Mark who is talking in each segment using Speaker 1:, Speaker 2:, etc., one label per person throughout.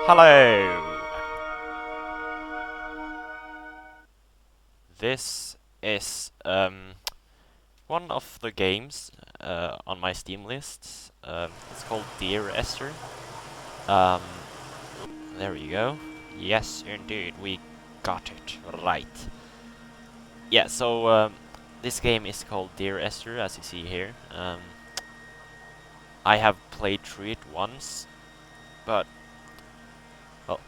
Speaker 1: Hello! This is one of the games on my Steam list. It's called Dear Esther. Um, there we go. Yes, indeed, we got it right. Yeah, so this game is called Dear Esther, as you see here. I have played through it once, but well,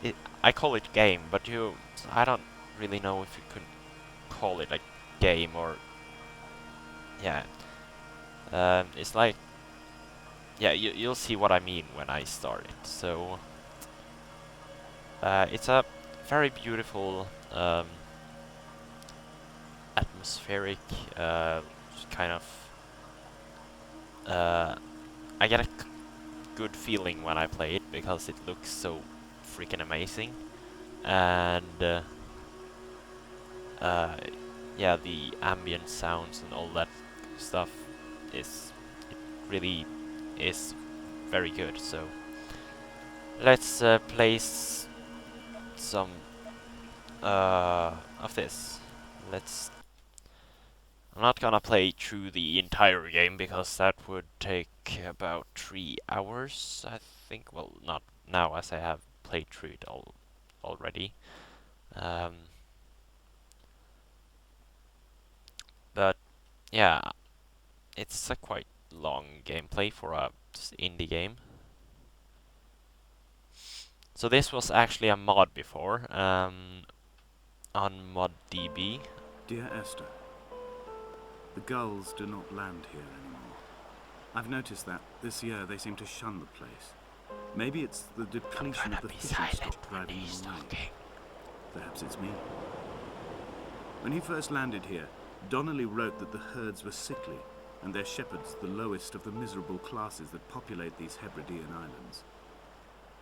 Speaker 1: it, I call it game, but I don't really know if you could call it a game or yeah. It's like, yeah, you'll see what I mean when I start it. So, it's a very beautiful, atmospheric, kind of, uh, I get a good feeling when I play it because it looks so freaking amazing. And, uh, yeah, the ambient sounds and all that stuff it really is very good. So, let's place some of this. Let's. I'm not gonna play through the entire game because that would take about 3 hours, I think. Well, not now as I have played through it already. Um, but yeah, it's a quite long gameplay for a indie game. So this was actually a mod before, on ModDB.
Speaker 2: Dear Esther, the gulls do not land here anymore. I've noticed that this year they seem to shun the place. Maybe it's the depletion of the fishing stock driving them away. Perhaps it's me. When he first landed here, Donnelly wrote that the herds were sickly and their shepherds the lowest of the miserable classes that populate these Hebridean islands.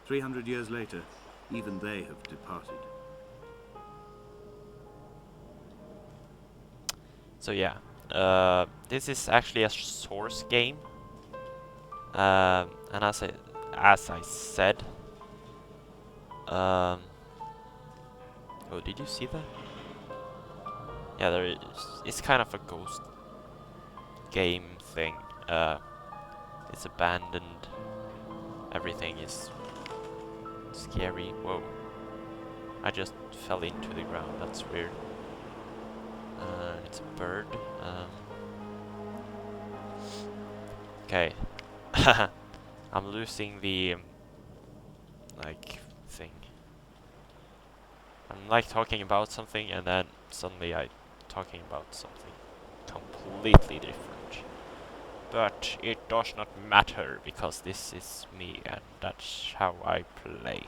Speaker 2: 300 years later, even they have departed.
Speaker 1: So yeah, this is actually a source game, and as I said, oh, did you see that? Yeah, there is. It's kind of a ghost game thing. It's abandoned. Everything is scary. Whoa! I just fell into the ground. That's weird. It's a bird. Okay. I'm losing the like thing. I'm like talking about something and then suddenly I talking about something completely different. But it does not matter because this is me and that's how I play.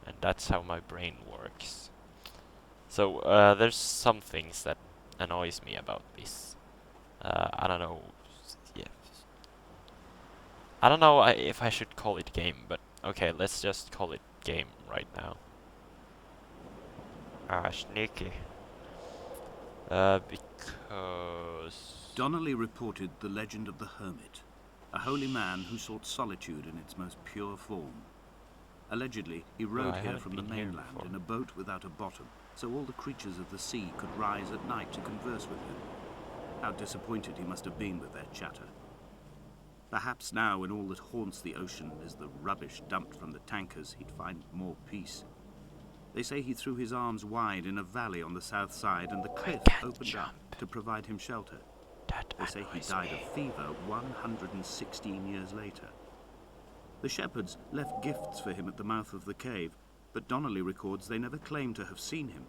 Speaker 1: And that's how my brain works. So there's some things that annoys me about this. I don't know. Yeah, I don't know if I should call it game, but okay, let's just call it game right now. Ah, sneaky. Because...
Speaker 2: Donnelly reported the legend of the hermit, a holy man who sought solitude in its most pure form. Allegedly, he rode here from the mainland in a boat without a bottom, so all the creatures of the sea could rise at night to converse with him. How disappointed he must have been with their chatter. Perhaps now, when all that haunts the ocean is the rubbish dumped from the tankers, he'd find more peace. They say he threw his arms wide in a valley on the south side, and the cliff opened up to provide him shelter. They say he died of fever 116 years later. The shepherds left gifts for him at the mouth of the cave, but Donnelly records they never claimed to have seen him.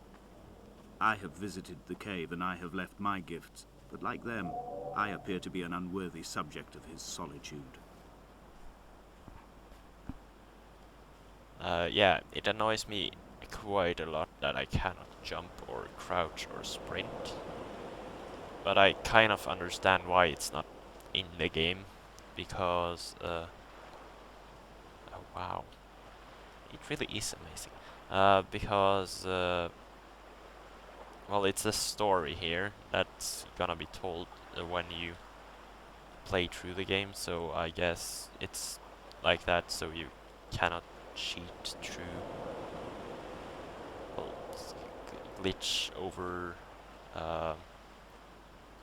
Speaker 2: I have visited the cave and I have left my gifts, but like them, I appear to be an unworthy subject of his solitude.
Speaker 1: Yeah, it annoys me quite a lot that I cannot jump or crouch or sprint. But I kind of understand why it's not in the game, because, oh wow, it really is amazing. Because, well, it's a story here that's gonna be told when you play through the game, so I guess it's like that, so you cannot cheat through, well, glitch over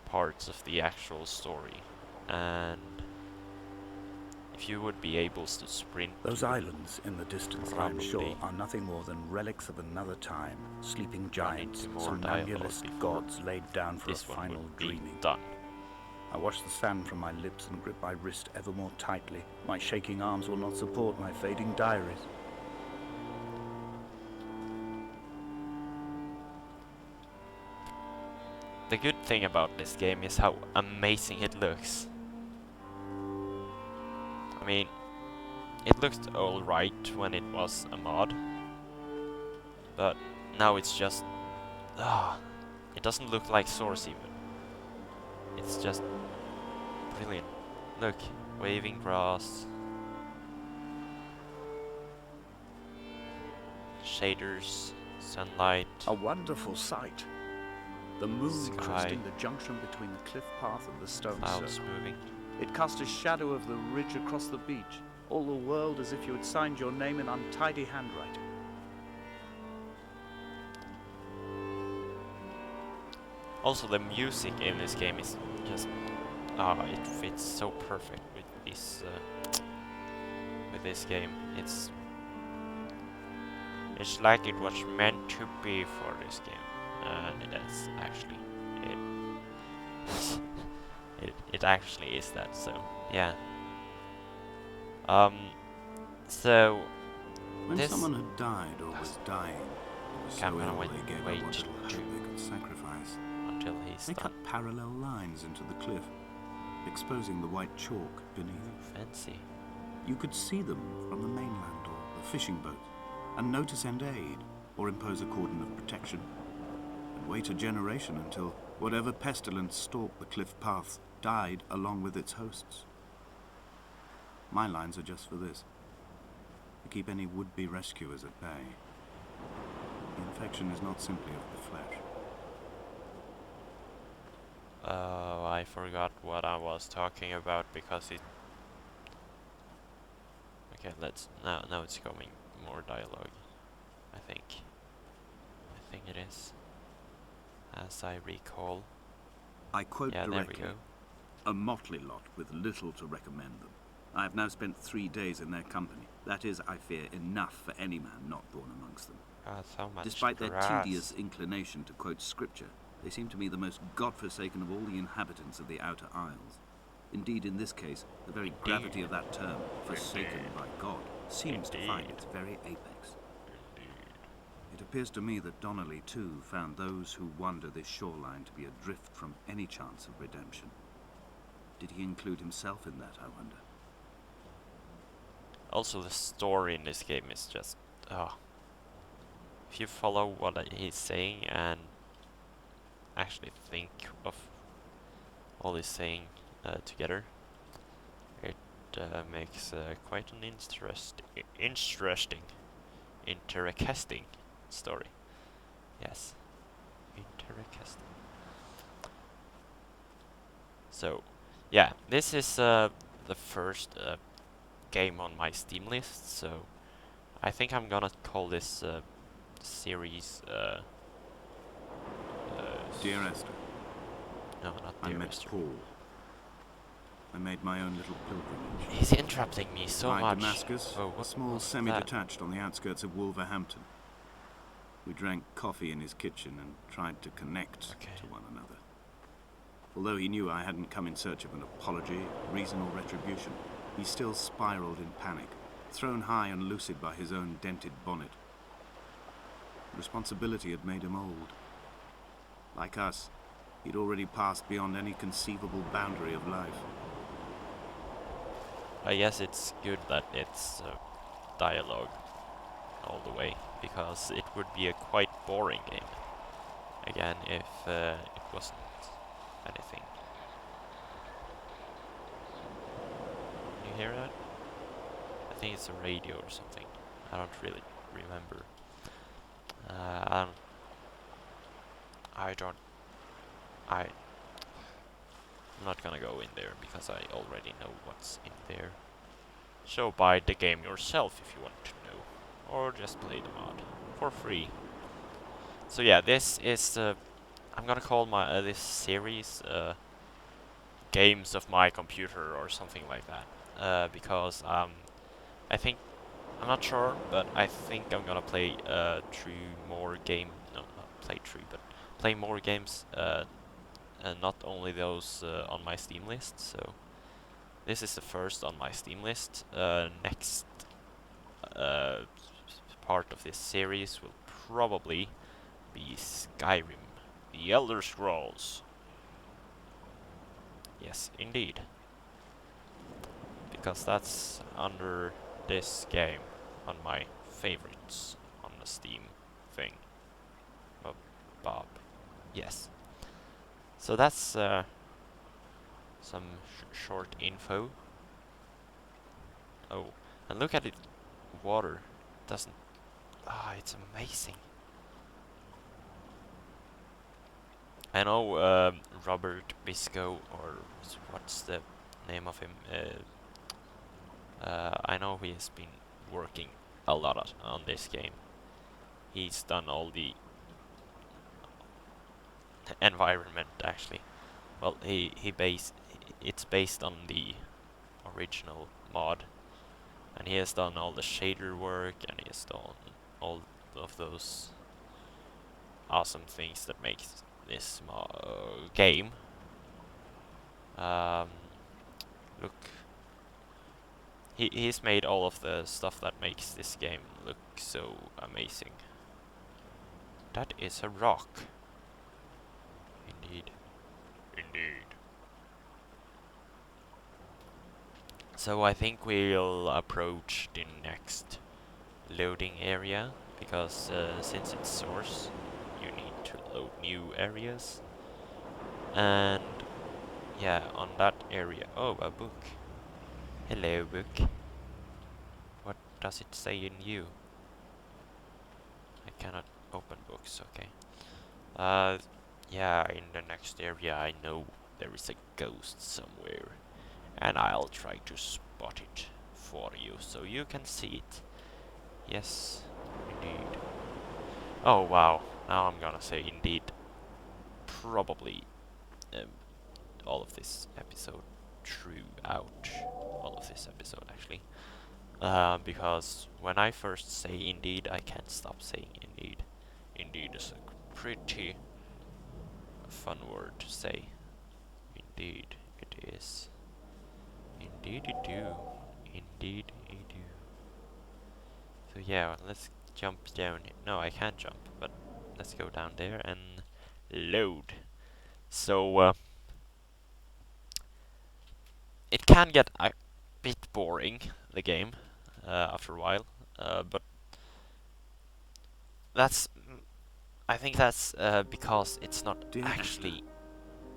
Speaker 1: parts of the actual story, and if you would be able to sprint,
Speaker 2: those islands in the distance, I am sure,
Speaker 1: probably
Speaker 2: are nothing more than relics of another time. Sleeping
Speaker 1: run into
Speaker 2: giants,
Speaker 1: more dialogue
Speaker 2: somnambulist
Speaker 1: before
Speaker 2: gods laid down for a
Speaker 1: this one
Speaker 2: final
Speaker 1: would be
Speaker 2: dreaming.
Speaker 1: done.
Speaker 2: I wash the sand from my lips and grip my wrist ever more tightly. My shaking arms will not support my fading diaries.
Speaker 1: The good thing about this game is how amazing it looks. I mean, it looked alright when it was a mod, but now it's just... it doesn't look like Source even. It's just brilliant. Look, waving grass, shaders, sunlight.
Speaker 2: A wonderful sight. The moon
Speaker 1: Sky.
Speaker 2: cresting the junction between the cliff path and the stone
Speaker 1: Clouds
Speaker 2: circle.
Speaker 1: moving.
Speaker 2: It cast a shadow of the ridge across the beach, all the world as if you had signed your name in untidy handwriting.
Speaker 1: Also, the music in this game is just it fits so perfect with this game. It's like it was meant to be for this game, and it is actually it actually is that. So yeah. So
Speaker 2: When
Speaker 1: this
Speaker 2: someone had died or was dying, or was so
Speaker 1: I'm gonna
Speaker 2: ill
Speaker 1: wait
Speaker 2: they gave up what little hope they could sacrifice,
Speaker 1: until he's
Speaker 2: they
Speaker 1: done.
Speaker 2: cut parallel lines into the cliff, exposing the white chalk beneath.
Speaker 1: Fancy.
Speaker 2: You could see them from the mainland or the fishing boat, and know to send aid or impose a cordon of protection, and wait a generation until whatever pestilence stalked the cliff path died along with its hosts. My lines are just for this, to keep any would-be rescuers at bay. The infection is not simply of the flesh.
Speaker 1: Oh, I forgot what I was talking about because it... Okay, now it's coming more dialogue, I think. I think it is. As I recall.
Speaker 2: I quote
Speaker 1: Yeah, there we
Speaker 2: directly,
Speaker 1: go.
Speaker 2: a motley lot with little to recommend them. I have now spent 3 days in their company. That is, I fear, enough for any man not born amongst them.
Speaker 1: So much
Speaker 2: Despite their
Speaker 1: grass.
Speaker 2: tedious inclination to quote scripture, they seem to me the most godforsaken of all the inhabitants of the Outer Isles. Indeed, in this case, the very gravity of that term, forsaken by God, seems to find its very apex. It appears to me that Donnelly, too, found those who wander this shoreline to be adrift from any chance of redemption. Did he include himself in that, I wonder?
Speaker 1: Also, the story in this game is just... if you follow what he's saying and actually think of all he's saying together, it makes quite an interesting story. Yes, interesting. So, yeah, this is the first game on my Steam list, so I think I'm gonna call this series
Speaker 2: Dear Esther,
Speaker 1: no, not
Speaker 2: I
Speaker 1: Dear
Speaker 2: met
Speaker 1: Esther.
Speaker 2: Paul. I made my own little pilgrimage.
Speaker 1: He's interrupting me so
Speaker 2: By
Speaker 1: much.
Speaker 2: Damascus,
Speaker 1: Oh,
Speaker 2: a
Speaker 1: what
Speaker 2: small
Speaker 1: was that?
Speaker 2: semi-detached on the outskirts of Wolverhampton. We drank coffee in his kitchen and tried to connect to one another. Although he knew I hadn't come in search of an apology, reason or retribution, he still spiraled in panic, thrown high and lucid by his own dented bonnet. Responsibility had made him old. Like us, he'd already passed beyond any conceivable boundary of life.
Speaker 1: I guess it's good that it's dialogue all the way, because it would be a quite boring game again if it wasn't anything. Can you hear that? I think it's a radio or something. I don't really remember. I'm not gonna go in there because I already know what's in there. So buy the game yourself if you want to know. or just play the mod for free. So yeah, this is I'm gonna call my this series games of my computer or something like that, because I think, I'm not sure, but I think I'm gonna play through more game. No, not play through, but play more games. And not only those on my Steam list. So this is the first on my Steam list. Next part of this series will probably be Skyrim, The Elder Scrolls. Yes, indeed. Because that's under this game on my favorites on the Steam thing. Oh, Bob. Yes. So that's some short info. Oh, and look at it. Water doesn't. Ah, it's amazing. I know Robert Bisco, or what's the name of him? I know he has been working a lot on this game. He's done all the environment actually. Well, it's based on the original mod, and he has done all the shader work, and he has done all of those awesome things that makes this game. Look, he's made all of the stuff that makes this game look so amazing. That is a rock. Indeed. Indeed. So I think we'll approach the next loading area, because since it's source, you need to load new areas. And yeah, on that area. Oh, a book. Hello, book. What does it say in you? I cannot open books, okay. Yeah, in the next area I know there is a ghost somewhere, and I'll try to spot it for you so you can see it. Yes, indeed. Oh wow, now I'm gonna say indeed. Probably all of this episode throughout all of this episode actually. Because when I first say indeed, I can't stop saying indeed. Indeed is a pretty fun word to say. Indeed it is. Indeed you do. Indeed you do. So yeah, let's jump down here. No, I can't jump, but let's go down there and load. So it can get a bit boring, the game, after a while, but that's, I think that's because it's not
Speaker 2: Dear
Speaker 1: actually
Speaker 2: Esther,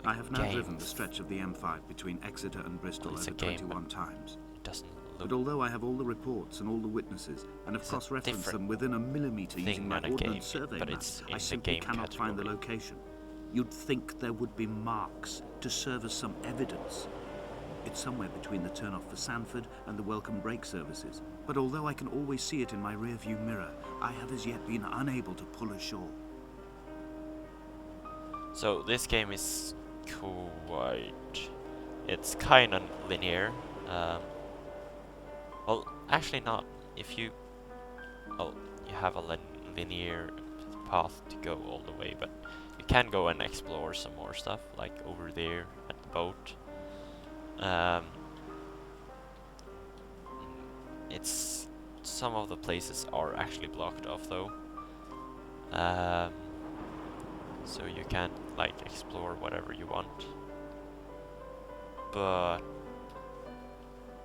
Speaker 2: I have now
Speaker 1: game.
Speaker 2: driven the stretch of the M5 between Exeter and Bristol
Speaker 1: Well, it's
Speaker 2: over
Speaker 1: a game,
Speaker 2: 21 times.
Speaker 1: It doesn't look
Speaker 2: But although I have all the reports and all the witnesses, and have
Speaker 1: It's a
Speaker 2: cross-referenced
Speaker 1: different
Speaker 2: them within a millimetre
Speaker 1: thing
Speaker 2: using my
Speaker 1: than a game,
Speaker 2: ordnance survey
Speaker 1: but
Speaker 2: maps,
Speaker 1: it's in
Speaker 2: I
Speaker 1: the
Speaker 2: simply
Speaker 1: game
Speaker 2: cannot find the
Speaker 1: category.
Speaker 2: location. You'd think there would be marks to serve as some evidence. It's somewhere between the turn-off for Sanford and the welcome brake services. But although I can always see it in my rear-view mirror, I have as yet been unable to pull ashore.
Speaker 1: So this game is quite... It's kind of linear. Well, actually not. If you... Oh, you have a linear path to go all the way, but you can go and explore some more stuff, like over there at the boat. It's... Some of the places are actually blocked off though. So you can't like explore whatever you want. But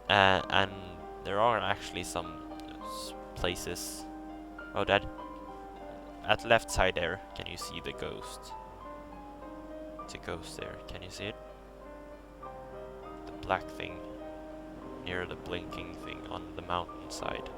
Speaker 1: and there are actually some places. Oh, that at left side there, can you see the ghost? It's a ghost there. Can you see it? The black thing near the blinking thing on the mountainside.